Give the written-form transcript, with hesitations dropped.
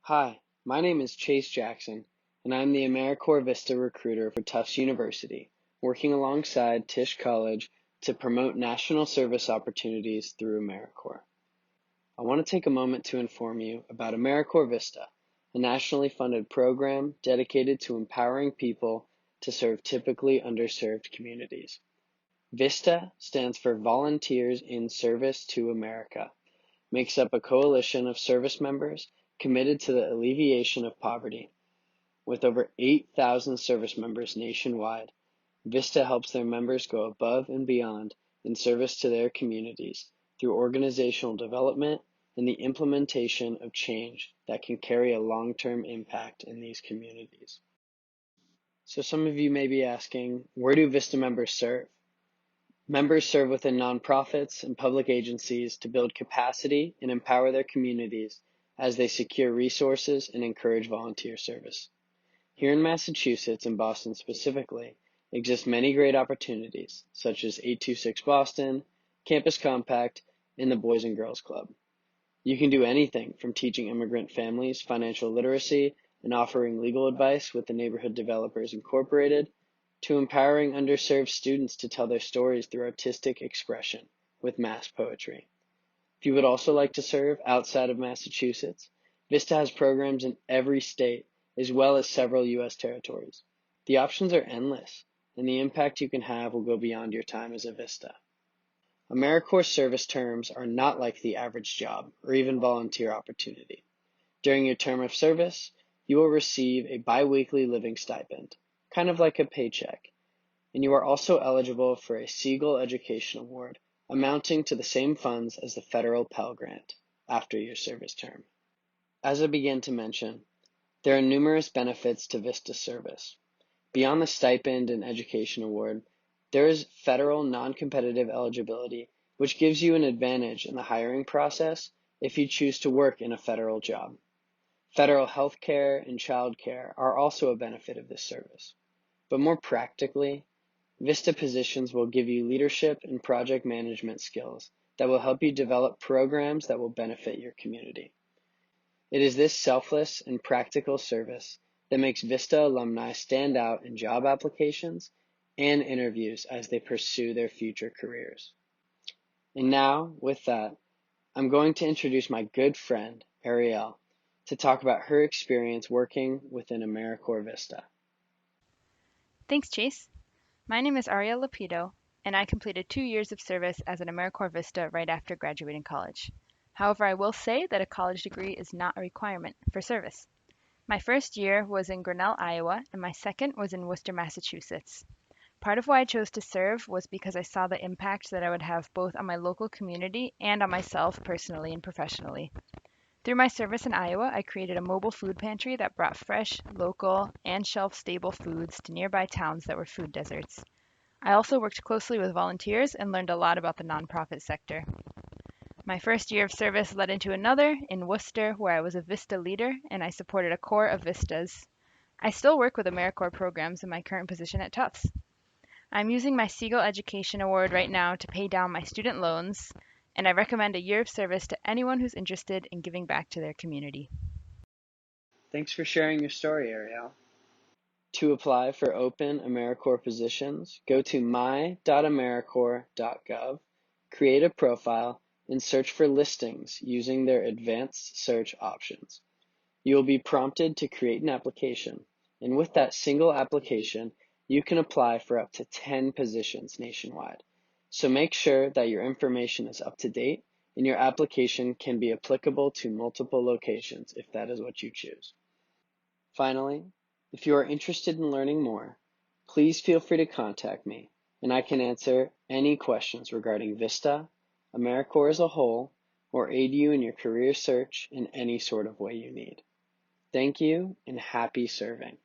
Hi, my name is Chase Jackson, and I'm the AmeriCorps VISTA recruiter for Tufts University, working alongside Tisch College to promote national service opportunities through AmeriCorps. I want to take a moment to inform you about AmeriCorps VISTA, a nationally funded program dedicated to empowering people to serve typically underserved communities. VISTA stands for Volunteers in Service to America, makes up a coalition of service members committed to the alleviation of poverty. With over 8,000 service members nationwide, VISTA helps their members go above and beyond in service to their communities through organizational development and the implementation of change that can carry a long-term impact in these communities. So some of you may be asking, where do VISTA members serve? Members serve within nonprofits and public agencies to build capacity and empower their communities as they secure resources and encourage volunteer service. Here in Massachusetts, and Boston specifically, exist many great opportunities, such as 826 Boston, Campus Compact, and the Boys and Girls Club. You can do anything from teaching immigrant families financial literacy and offering legal advice with the Neighborhood Developers Incorporated, to empowering underserved students to tell their stories through artistic expression with mass poetry. If you would also like to serve outside of Massachusetts, VISTA has programs in every state, as well as several U.S. territories. The options are endless, and the impact you can have will go beyond your time as a VISTA. AmeriCorps service terms are not like the average job or even volunteer opportunity. During your term of service, you will receive a biweekly living stipend, kind of like a paycheck, and you are also eligible for a Siegel Education Award, amounting to the same funds as the federal Pell Grant after your service term. As I began to mention, there are numerous benefits to VISTA service. Beyond the stipend and education award, there is federal non-competitive eligibility, which gives you an advantage in the hiring process if you choose to work in a federal job. Federal health care and child care are also a benefit of this service. But more practically, VISTA positions will give you leadership and project management skills that will help you develop programs that will benefit your community. It is this selfless and practical service that makes VISTA alumni stand out in job applications and interviews as they pursue their future careers. And now, with that, I'm going to introduce my good friend, Ariel, to talk about her experience working within AmeriCorps VISTA. Thanks, Chase. My name is Ariel Lapido, and I completed 2 years of service as an AmeriCorps VISTA right after graduating college. However, I will say that a college degree is not a requirement for service. My first year was in Grinnell, Iowa, and my second was in Worcester, Massachusetts. Part of why I chose to serve was because I saw the impact that I would have both on my local community and on myself personally and professionally. Through my service in Iowa, I created a mobile food pantry that brought fresh, local, and shelf-stable foods to nearby towns that were food deserts. I also worked closely with volunteers and learned a lot about the nonprofit sector. My first year of service led into another in Worcester, where I was a VISTA leader and I supported a corps of VISTAs. I still work with AmeriCorps programs in my current position at Tufts. I'm using my Siegel Education Award right now to pay down my student loans, and I recommend a year of service to anyone who's interested in giving back to their community. Thanks for sharing your story, Ariel. To apply for open AmeriCorps positions, go to my.americorps.gov, create a profile, and search for listings using their advanced search options. You will be prompted to create an application, and with that single application, you can apply for up to 10 positions nationwide. So make sure that your information is up to date and your application can be applicable to multiple locations if that is what you choose. Finally, if you are interested in learning more, please feel free to contact me, and I can answer any questions regarding VISTA, AmeriCorps as a whole, or aid you in your career search in any sort of way you need. Thank you, and happy serving.